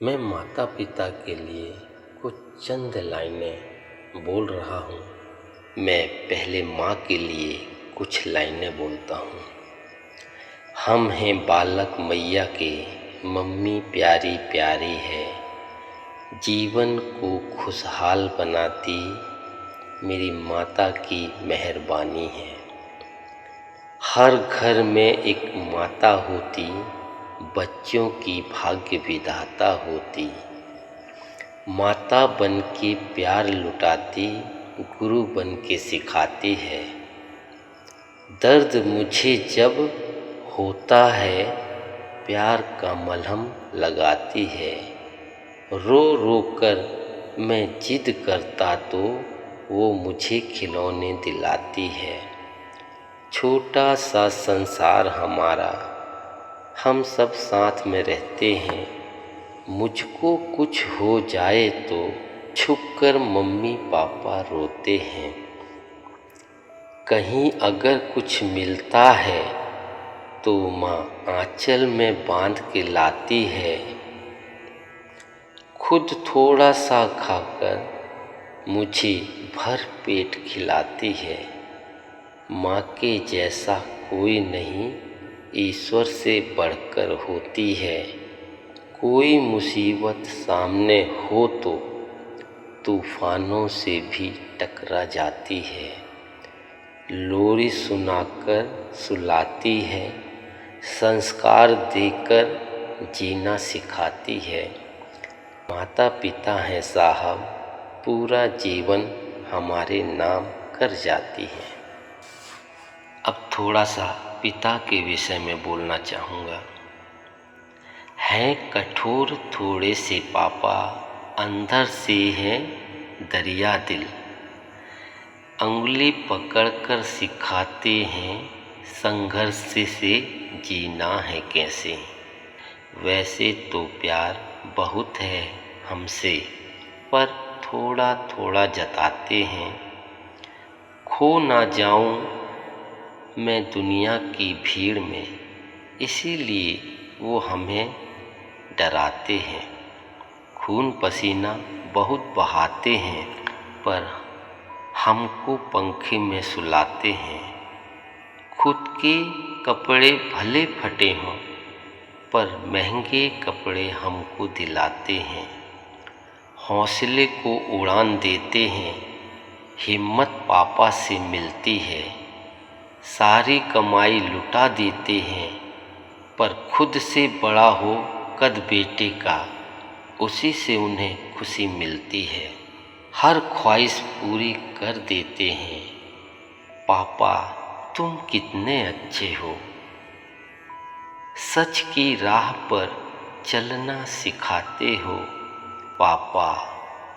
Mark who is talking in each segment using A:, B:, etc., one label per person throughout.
A: मैं माता पिता के लिए कुछ चंद लाइनें बोल रहा हूँ। मैं पहले माँ के लिए कुछ लाइनें बोलता हूँ। हम हैं बालक मैया के, मम्मी प्यारी प्यारी है। जीवन को खुशहाल बनाती मेरी माता की मेहरबानी है। हर घर में एक माता होती, बच्चों की भाग्य विधाता होती। माता बन के प्यार लुटाती, गुरु बन के सिखाती है। दर्द मुझे जब होता है, प्यार का मलहम लगाती है। रो रो कर मैं जिद करता तो वो मुझे खिलौने दिलाती है। छोटा सा संसार हमारा, हम सब साथ में रहते हैं। मुझको कुछ हो जाए तो छुपकर मम्मी पापा रोते हैं। कहीं अगर कुछ मिलता है तो माँ आंचल में बांध के लाती है। खुद थोड़ा सा खाकर मुझे भर पेट खिलाती है। माँ के जैसा कोई नहीं, ईश्वर से बढ़कर होती है। कोई मुसीबत सामने हो तो तूफानों से भी टकरा जाती है। लोरी सुनाकर सुलाती है, संस्कार देकर जीना सिखाती है। माता पिता हैं साहब, पूरा जीवन हमारे नाम कर जाती है। अब थोड़ा सा पिता के विषय में बोलना चाहूँगा। हैं कठोर थोड़े से पापा, अंदर से हैं दरिया दिल। अंगुली पकड़कर सिखाते हैं, संघर्ष से जीना है कैसे। वैसे तो प्यार बहुत है हमसे, पर थोड़ा थोड़ा जताते हैं। खो ना जाऊं मैं दुनिया की भीड़ में, इसीलिए वो हमें डराते हैं। खून पसीना बहुत बहाते हैं, पर हमको पंखे में सुलाते हैं। खुद के कपड़े भले फटे हों, पर महंगे कपड़े हमको दिलाते हैं। हौसले को उड़ान देते हैं, हिम्मत पापा से मिलती है। सारी कमाई लुटा देते हैं, पर खुद से बड़ा हो कद बेटे का, उसी से उन्हें खुशी मिलती है। हर ख्वाहिश पूरी कर देते हैं। पापा तुम कितने अच्छे हो, सच की राह पर चलना सिखाते हो। पापा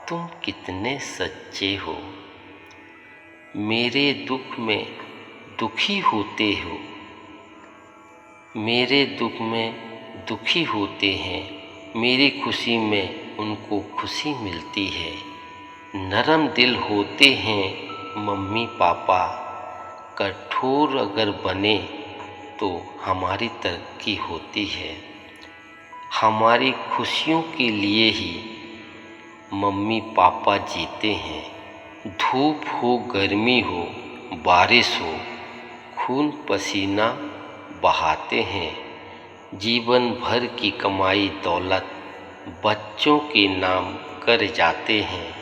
A: तुम कितने सच्चे हो, मेरे दुख में दुखी होते हो। मेरे दुख में दुखी होते हैं, मेरी खुशी में उनको खुशी मिलती है। नरम दिल होते हैं मम्मी पापा, कठोर अगर बने तो हमारी तरक्की होती है। हमारी खुशियों के लिए ही मम्मी पापा जीते हैं। धूप हो गर्मी हो बारिश हो, खून पसीना बहाते हैं। जीवन भर की कमाई दौलत बच्चों के नाम कर जाते हैं।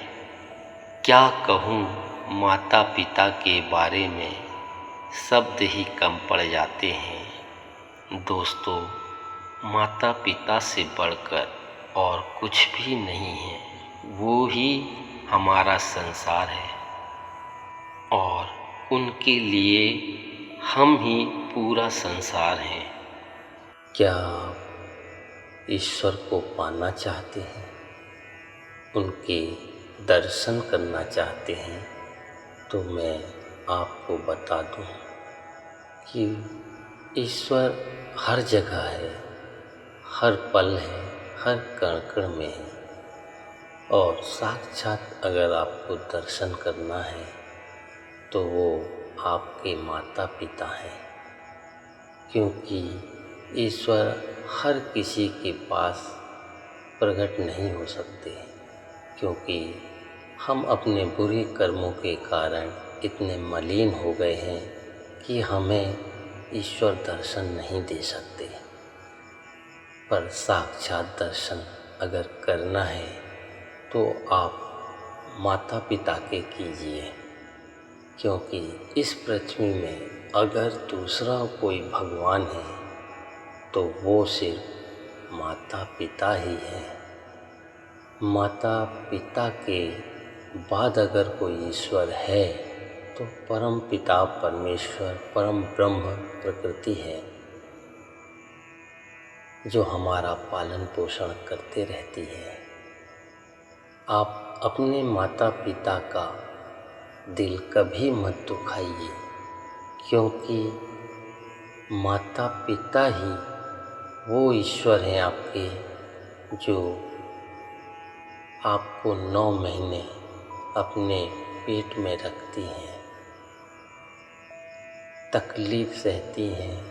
A: क्या कहूँ माता पिता के बारे में, शब्द ही कम पड़ जाते हैं। दोस्तों, माता पिता से बढ़कर और कुछ भी नहीं है। वो ही हमारा संसार है और उनके लिए हम ही पूरा संसार हैं। क्या आप ईश्वर को पाना चाहते हैं, उनके दर्शन करना चाहते हैं, तो मैं आपको बता दूं कि ईश्वर हर जगह है, हर पल है, हर कण कण में है। और साक्षात अगर आपको दर्शन करना है तो वो आपके माता पिता हैं, क्योंकि ईश्वर हर किसी के पास प्रकट नहीं हो सकते, क्योंकि हम अपने बुरे कर्मों के कारण इतने मलिन हो गए हैं कि हमें ईश्वर दर्शन नहीं दे सकते। पर साक्षात दर्शन अगर करना है तो आप माता पिता के कीजिए, क्योंकि इस पृथ्वी में अगर दूसरा कोई भगवान है तो वो सिर्फ माता पिता ही है। माता पिता के बाद अगर कोई ईश्वर है तो परम पिता परमेश्वर परम ब्रह्म प्रकृति है, जो हमारा पालन पोषण करते रहती है। आप अपने माता पिता का दिल कभी मत दुखाइए, क्योंकि माता पिता ही वो ईश्वर हैं आपके, जो आपको 9 महीने अपने पेट में रखती हैं, तकलीफ़ सहती हैं,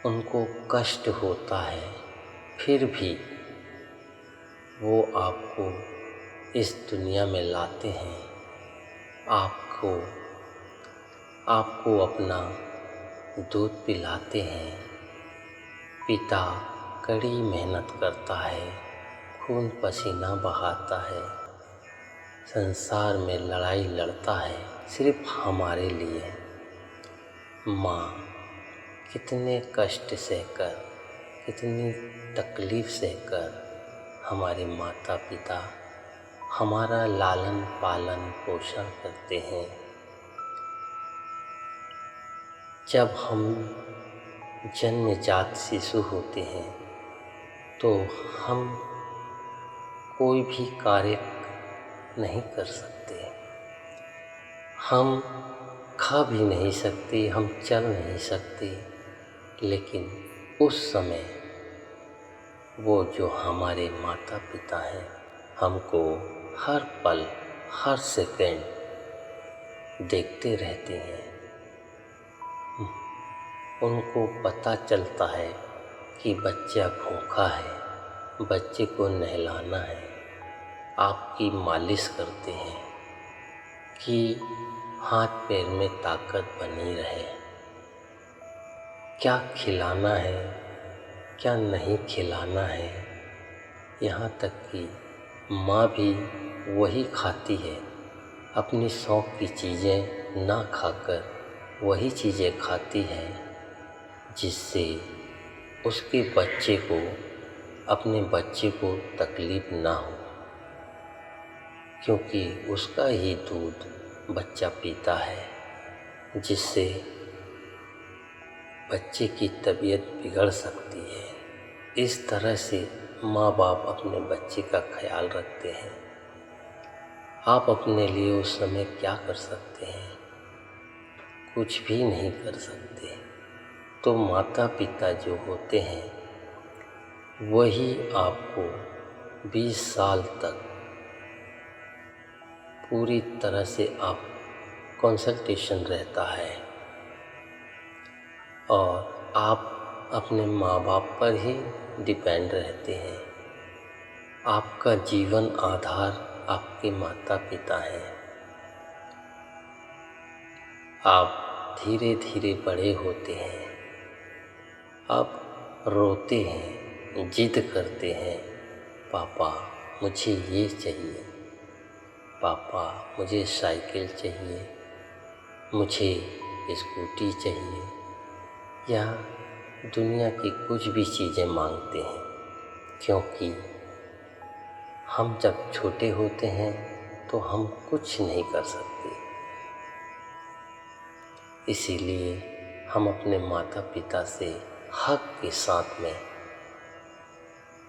A: उनको कष्ट होता है, फिर भी वो आपको इस दुनिया में लाते हैं, आपको अपना दूध पिलाते हैं। पिता कड़ी मेहनत करता है, खून पसीना बहाता है, संसार में लड़ाई लड़ता है सिर्फ हमारे लिए। माँ कितने कष्ट सहकर, कितनी तकलीफ़ सहकर हमारे माता पिता हमारा लालन पालन पोषण करते हैं। जब हम जन्मजात शिशु होते हैं तो हम कोई भी कार्य नहीं कर सकते, हम खा भी नहीं सकते, हम चल नहीं सकते, लेकिन उस समय वो जो हमारे माता पिता हैं हमको हर पल हर सेकंड देखते रहते हैं। उनको पता चलता है कि बच्चा भूखा है, बच्चे को नहलाना है, आपकी मालिश करते हैं कि हाथ पैर में ताकत बनी रहे। क्या खिलाना है, क्या नहीं खिलाना है, यहाँ तक कि माँ भी वही खाती है, अपनी शौक़ की चीज़ें ना खाकर वही चीज़ें खाती है जिससे उसके बच्चे को, अपने बच्चे को तकलीफ़ ना हो, क्योंकि उसका ही दूध बच्चा पीता है, जिससे बच्चे की तबीयत बिगड़ सकती है। इस तरह से माँ बाप अपने बच्चे का ख्याल रखते हैं। आप अपने लिए उस समय क्या कर सकते हैं? कुछ भी नहीं कर सकते। तो माता पिता जो होते हैं वही आपको 20 साल तक पूरी तरह से आप कंसल्टेशन रहता है और आप अपने माँ बाप पर ही डिपेंड रहते हैं। आपका जीवन आधार आपके माता पिता हैं। आप धीरे धीरे बड़े होते हैं, आप रोते हैं, जिद करते हैं, पापा मुझे ये चाहिए, पापा मुझे साइकिल चाहिए, मुझे स्कूटी चाहिए, या दुनिया की कुछ भी चीज़ें मांगते हैं, क्योंकि हम जब छोटे होते हैं तो हम कुछ नहीं कर सकते। इसीलिए हम अपने माता पिता से हक के साथ में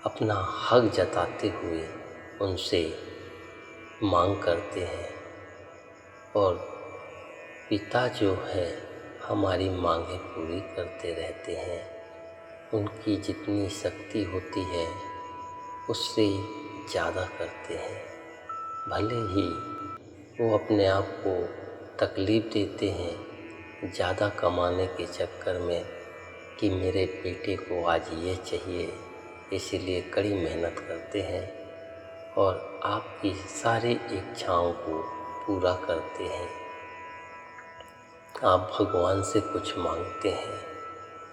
A: अपना हक जताते हुए उनसे मांग करते हैं, और पिता जो है हमारी मांगें पूरी करते रहते हैं। उनकी जितनी शक्ति होती है उससे ज़्यादा करते हैं। भले ही वो अपने आप को तकलीफ़ देते हैं ज़्यादा कमाने के चक्कर में कि मेरे बेटे को आज ये चाहिए, इसीलिए कड़ी मेहनत करते हैं और आपकी सारी इच्छाओं को पूरा करते हैं। आप भगवान से कुछ मांगते हैं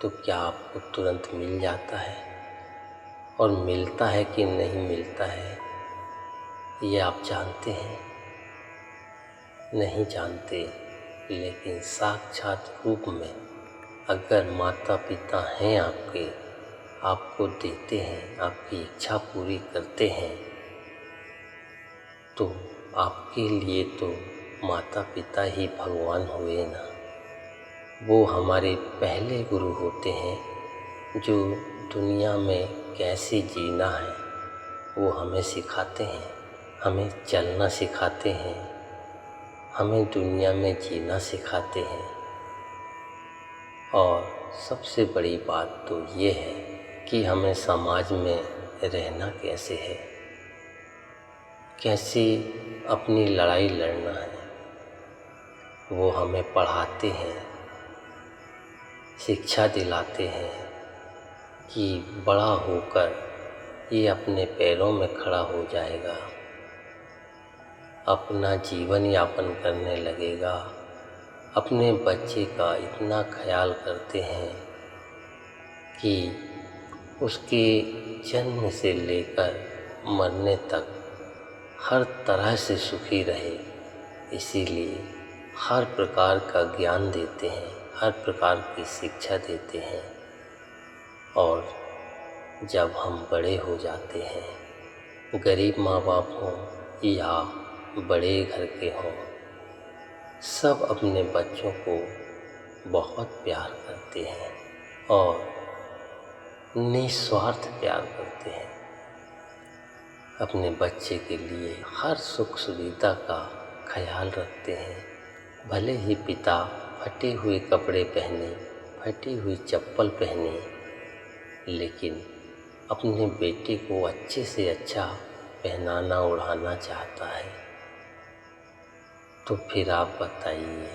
A: तो क्या आपको तुरंत मिल जाता है? और मिलता है कि नहीं मिलता है, ये आप जानते हैं? नहीं जानते, लेकिन साक्षात रूप में अगर माता पिता हैं आपके, आपको देते हैं, आपकी इच्छा पूरी करते हैं, तो आपके लिए तो माता पिता ही भगवान हुए ना। वो हमारे पहले गुरु होते हैं जो दुनिया में कैसे जीना है वो हमें सिखाते हैं, हमें चलना सिखाते हैं, हमें दुनिया में जीना सिखाते हैं। और सबसे बड़ी बात तो ये है कि हमें समाज में रहना कैसे है, कैसे अपनी लड़ाई लड़ना है, वो हमें पढ़ाते हैं, शिक्षा दिलाते हैं कि बड़ा होकर ये अपने पैरों में खड़ा हो जाएगा, अपना जीवन यापन करने लगेगा। अपने बच्चे का इतना ख्याल करते हैं कि उसके जन्म से लेकर मरने तक हर तरह से सुखी रहे, इसीलिए हर प्रकार का ज्ञान देते हैं, हर प्रकार की शिक्षा देते हैं। और जब हम बड़े हो जाते हैं, गरीब माँ बाप हों या बड़े घर के हों, सब अपने बच्चों को बहुत प्यार करते हैं और निस्वार्थ प्यार करते हैं। अपने बच्चे के लिए हर सुख सुविधा का ख्याल रखते हैं। भले ही पिता फटे हुए कपड़े पहने, फटी हुई चप्पल पहने, लेकिन अपने बेटे को अच्छे से अच्छा पहनाना ओढ़ाना चाहता है। तो फिर आप बताइए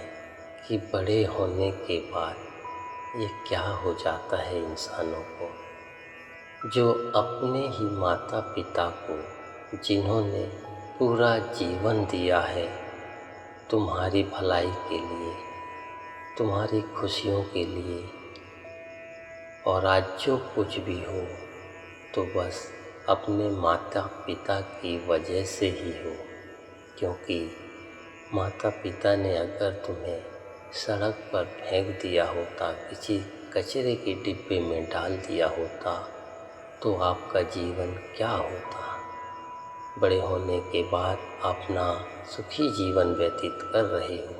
A: कि बड़े होने के बाद ये क्या हो जाता है इंसानों को, जो अपने ही माता पिता को, जिन्होंने पूरा जीवन दिया है तुम्हारी भलाई के लिए, तुम्हारी खुशियों के लिए, और आज जो कुछ भी हो तो बस अपने माता पिता की वजह से ही हो। क्योंकि माता पिता ने अगर तुम्हें सड़क पर फेंक दिया होता, किसी कचरे के डिब्बे में डाल दिया होता, तो आपका जीवन क्या होता? बड़े होने के बाद अपना सुखी जीवन व्यतीत कर रहे हो,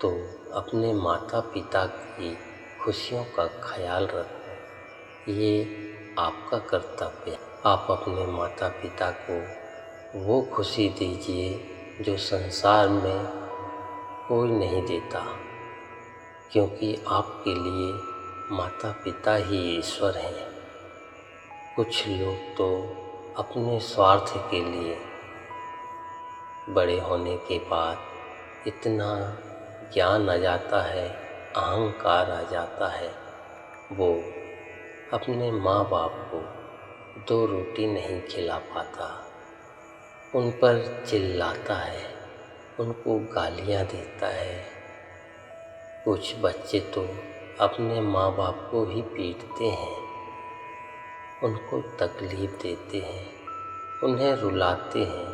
A: तो अपने माता पिता की खुशियों का ख्याल रखो, ये आपका कर्तव्य है। आप अपने माता पिता को वो खुशी दीजिए जो संसार में कोई नहीं देता, क्योंकि आपके लिए माता पिता ही ईश्वर हैं। कुछ लोग तो अपने स्वार्थ के लिए बड़े होने के बाद इतना ज्ञान आ जाता है, अहंकार आ जाता है, वो अपने माँ बाप को 2 रोटी नहीं खिला पाता, उन पर चिल्लाता है, उनको गालियाँ देता है। कुछ बच्चे तो अपने माँ बाप को ही पीटते हैं, उनको तकलीफ़ देते हैं, उन्हें रुलाते हैं,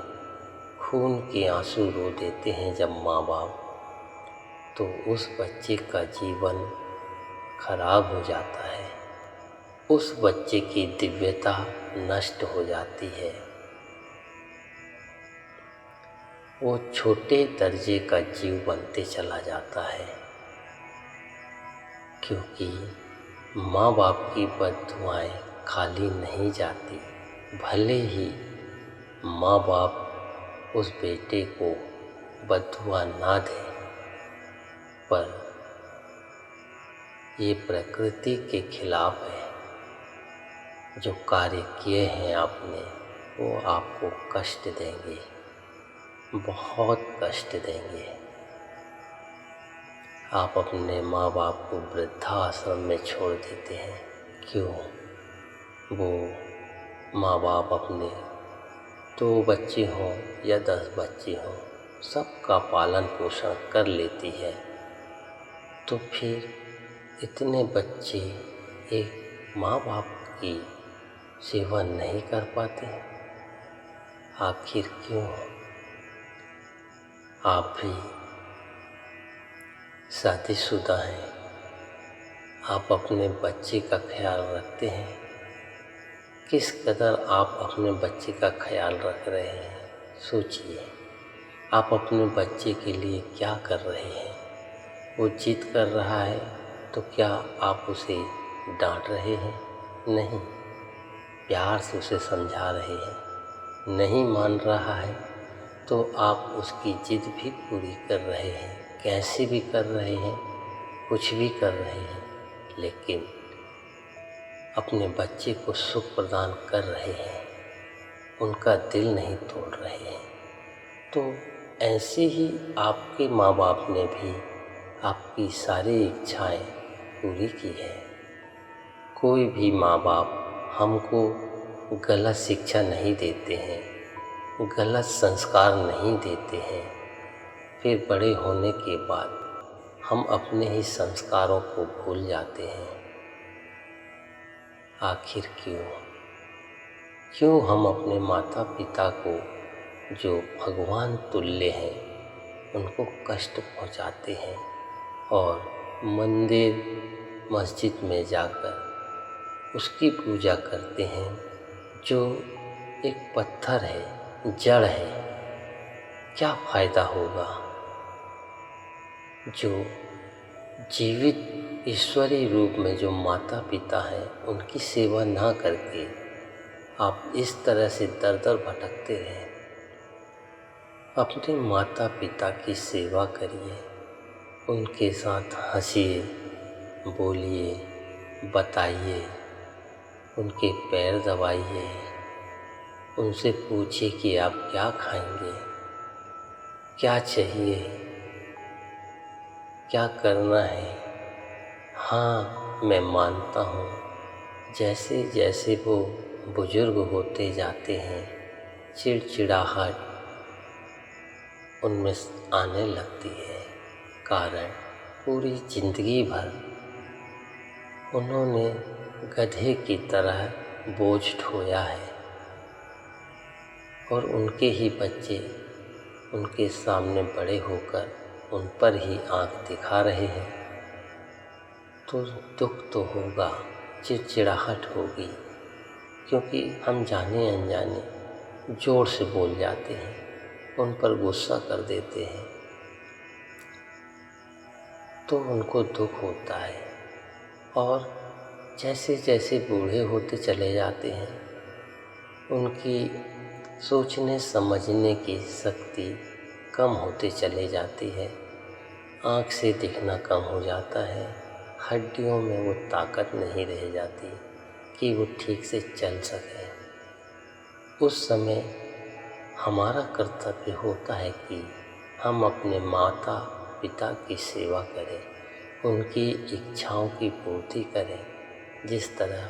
A: खून के आंसू रो देते हैं जब माँ बाप, तो उस बच्चे का जीवन खराब हो जाता है, उस बच्चे की दिव्यता नष्ट हो जाती है। वो छोटे दर्जे का जीव बनते चला जाता है, क्योंकि माँ बाप की बद्दुआएं खाली नहीं जाती। भले ही माँ बाप उस बेटे को बद्दुआ ना दें, पर ये प्रकृति के खिलाफ है। जो कार्य किए हैं आपने, वो आपको कष्ट देंगे, बहुत कष्ट देंगे। आप अपने माँ बाप को वृद्धाश्रम में छोड़ देते हैं, क्यों? वो माँ बाप अपने 2 बच्चे हों या 10 बच्चे हों, सबका पालन पोषण कर लेती है, तो फिर इतने बच्चे एक माँ बाप की सेवा नहीं कर पाते? आखिर क्यों? आप भी शादीशुदा हैं, आप अपने बच्चे का ख्याल रखते हैं? किस कदर आप अपने बच्चे का ख्याल रख रहे हैं? सोचिए, आप अपने बच्चे के लिए क्या कर रहे हैं? वो जिद कर रहा है तो क्या आप उसे डांट रहे हैं? नहीं, प्यार से उसे समझा रहे हैं। नहीं मान रहा है तो आप उसकी जिद भी पूरी कर रहे हैं, कैसे भी कर रहे हैं, कुछ भी कर रहे हैं, लेकिन अपने बच्चे को सुख प्रदान कर रहे हैं, उनका दिल नहीं तोड़ रहे हैं। तो ऐसे ही आपके माँ बाप ने भी आपकी सारी इच्छाएं पूरी की है। कोई भी माँ बाप हमको गलत शिक्षा नहीं देते हैं, गलत संस्कार नहीं देते हैं, फिर बड़े होने के बाद हम अपने ही संस्कारों को भूल जाते हैं। आखिर क्यों? क्यों हम अपने माता पिता को, जो भगवान तुल्य हैं, उनको कष्ट पहुंचाते हैं और मंदिर मस्जिद में जाकर उसकी पूजा करते हैं, जो एक पत्थर है, जड़ है? क्या फ़ायदा होगा? जो जीवित ईश्वरीय रूप में जो माता पिता हैं, उनकी सेवा ना करके आप इस तरह से दर-दर भटकते रहें। अपने माता पिता की सेवा करिए, उनके साथ हंसिए, बोलिए, बताइए, उनके पैर दबाइए, उनसे पूछिए कि आप क्या खाएंगे, क्या चाहिए, क्या करना है। हाँ, मैं मानता हूँ, जैसे जैसे वो बुजुर्ग होते जाते हैं, चिड़चिड़ाहट उनमें आने लगती है। कारण पूरी जिंदगी भर उन्होंने गधे की तरह बोझ ढोया है और उनके ही बच्चे उनके सामने बड़े होकर उन पर ही आँख दिखा रहे हैं, तो दुख तो होगा, चिड़चिड़ाहट होगी, क्योंकि हम जाने अनजाने जोर से बोल जाते हैं, उन पर गुस्सा कर देते हैं, तो उनको दुख होता है। और जैसे जैसे बूढ़े होते चले जाते हैं, उनकी सोचने समझने की शक्ति कम होते चले जाती है, आँख से दिखना कम हो जाता है, हड्डियों में वो ताकत नहीं रह जाती कि वो ठीक से चल सके। उस समय हमारा कर्तव्य होता है कि हम अपने माता पिता की सेवा करें, उनकी इच्छाओं की पूर्ति करें, जिस तरह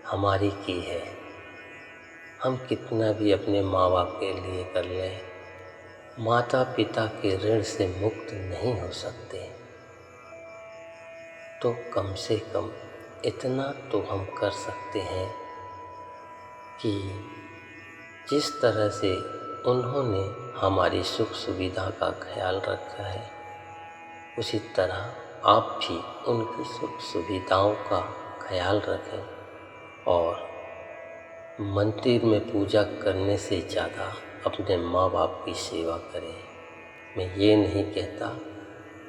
A: हमारी की है। हम कितना भी अपने माँ बाप के लिए कर लें, माता पिता के ऋण से मुक्त नहीं हो सकते। तो कम से कम इतना तो हम कर सकते हैं कि जिस तरह से उन्होंने हमारी सुख सुविधा का ख्याल रखा है, उसी तरह आप भी उनकी सुख सुविधाओं का ख्याल रखें और मंदिर में पूजा करने से ज़्यादा अपने माँ बाप की सेवा करें। मैं ये नहीं कहता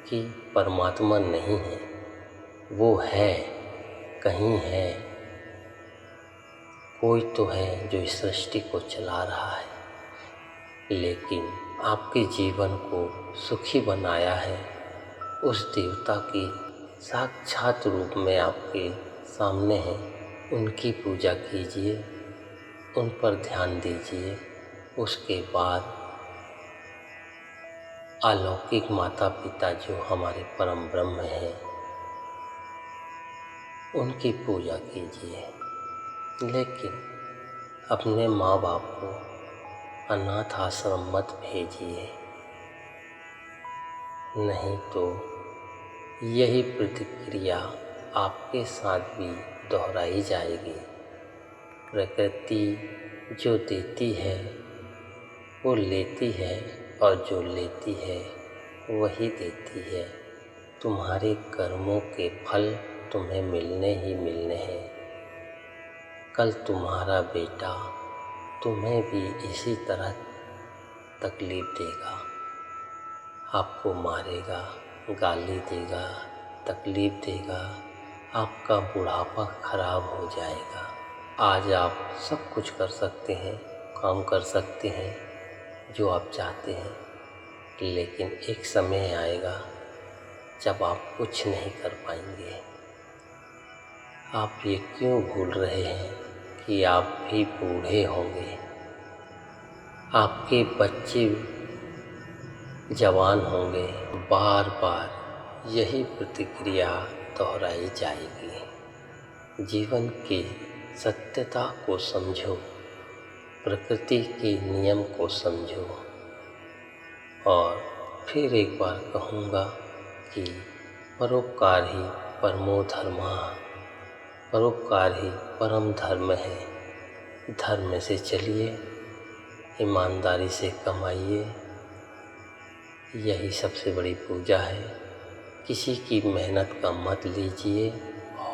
A: कि परमात्मा नहीं है, वो है, कहीं है, कोई तो है जो इस सृष्टि को चला रहा है, लेकिन आपके जीवन को सुखी बनाया है उस देवता की साक्षात रूप में आपके सामने है। उनकी पूजा कीजिए, उन पर ध्यान दीजिए। उसके बाद अलौकिक माता पिता जो हमारे परम ब्रह्म हैं, उनकी पूजा कीजिए। लेकिन अपने माँ बाप को अनाथ आश्रम मत भेजिए, नहीं तो यही प्रतिक्रिया आपके साथ भी दोहराई जाएगी। प्रकृति जो देती है वो लेती है, और जो लेती है वही देती है। तुम्हारे कर्मों के फल तुम्हें मिलने ही मिलने हैं। कल तुम्हारा बेटा तुम्हें भी इसी तरह तकलीफ देगा, आपको मारेगा, गाली देगा, तकलीफ देगा, आपका बुढ़ापा खराब हो जाएगा। आज आप सब कुछ कर सकते हैं, काम कर सकते हैं जो आप चाहते हैं, लेकिन एक समय आएगा जब आप कुछ नहीं कर पाएंगे। आप ये क्यों भूल रहे हैं कि आप भी बूढ़े होंगे, आपके बच्चे जवान होंगे। बार बार यही प्रतिक्रिया दोहराई जाएगी। जीवन की सत्यता को समझो, प्रकृति के नियम को समझो। और फिर एक बार कहूँगा कि परोपकार ही परमो धर्मः, परोपकार ही परम धर्म है। धर्म से चलिए, ईमानदारी से कमाइए, यही सबसे बड़ी पूजा है। किसी की मेहनत का मत लीजिए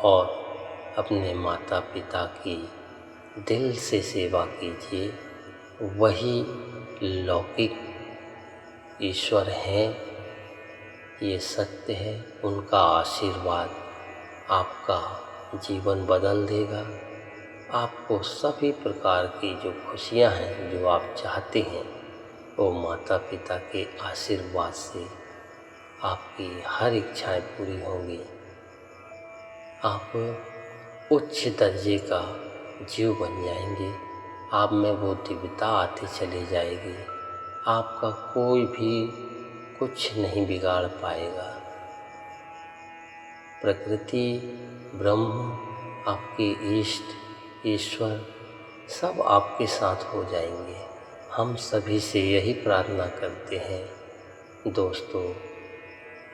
A: और अपने माता पिता की दिल से सेवा कीजिए। वही लौकिक ईश्वर हैं, ये सत्य है। उनका आशीर्वाद आपका जीवन बदल देगा। आपको सभी प्रकार की जो खुशियां हैं, जो आप चाहते हैं, वो माता पिता के आशीर्वाद से आपकी हर इच्छाएं पूरी होंगी। आप उच्च दर्जे का जीव बन जाएंगे। आप में वो दिव्यता आती चली जाएगी। आपका कोई भी कुछ नहीं बिगाड़ पाएगा। प्रकृति, ब्रह्म, आपके इष्ट, ईश्वर सब आपके साथ हो जाएंगे। हम सभी से यही प्रार्थना करते हैं। दोस्तों,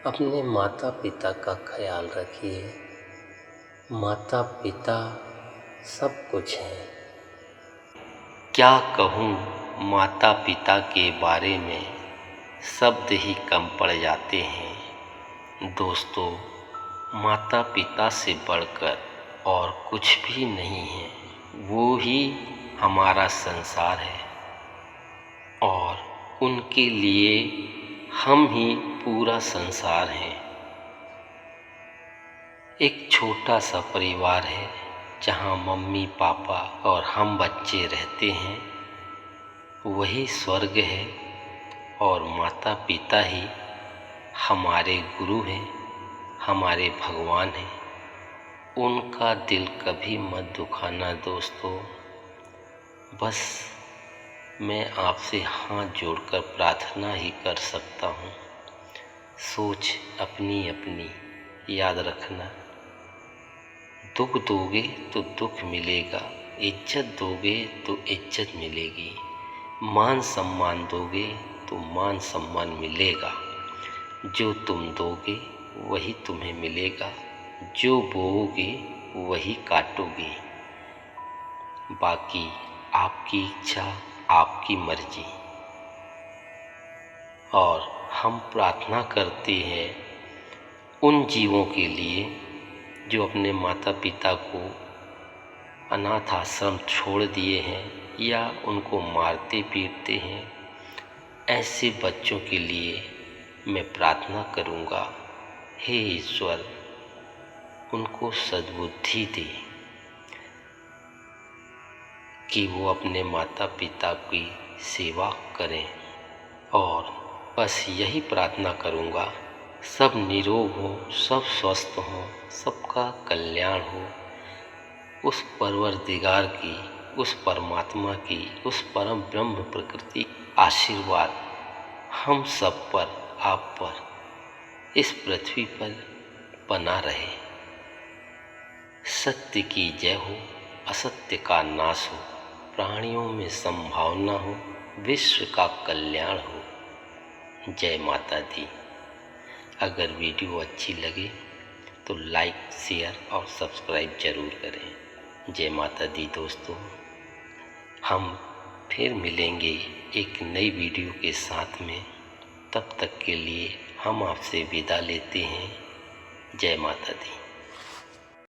A: अपने माता पिता का ख्याल रखिए। माता पिता सब कुछ हैं। क्या कहूँ माता पिता के बारे में, शब्द ही कम पड़ जाते हैं। दोस्तों, माता पिता से बढ़कर और कुछ भी नहीं है। वो ही हमारा संसार है और उनके लिए हम ही पूरा संसार हैं। एक छोटा सा परिवार है जहाँ मम्मी पापा और हम बच्चे रहते हैं, वही स्वर्ग है। और माता पिता ही हमारे गुरु हैं, हमारे भगवान हैं। उनका दिल कभी मत दुखाना दोस्तों। बस मैं आपसे हाथ जोड़कर प्रार्थना ही कर सकता हूँ। सोच अपनी अपनी याद रखना। दुख दोगे तो दुख मिलेगा, इज्जत दोगे तो इज्जत मिलेगी, मान सम्मान दोगे तो मान सम्मान मिलेगा। जो तुम दोगे वही तुम्हें मिलेगा, जो बोओगे वही काटोगे। बाकी आपकी इच्छा, आपकी मर्जी। और हम प्रार्थना करते हैं उन जीवों के लिए जो अपने माता पिता को अनाथ आश्रम छोड़ दिए हैं या उनको मारते पीटते हैं। ऐसे बच्चों के लिए मैं प्रार्थना करूँगा, हे ईश्वर, उनको सद्बुद्धि दे कि वो अपने माता पिता की सेवा करें। और बस यही प्रार्थना करूँगा, सब निरोग हो, सब स्वस्थ हो, सबका कल्याण हो। उस परवरदिगार की, उस परमात्मा की, उस परम ब्रह्म प्रकृति आशीर्वाद हम सब पर, आप पर, इस पृथ्वी पर बना रहे। सत्य की जय हो। असत्य का नाश हो, प्राणियों में संभावना हो, विश्व का कल्याण हो। जय माता दी। अगर वीडियो अच्छी लगे तो लाइक, शेयर और सब्सक्राइब जरूर करें। जय माता दी दोस्तों। हम फिर मिलेंगे एक नई वीडियो के साथ में। तब तक के लिए हम आपसे विदा लेते हैं। जय माता दी।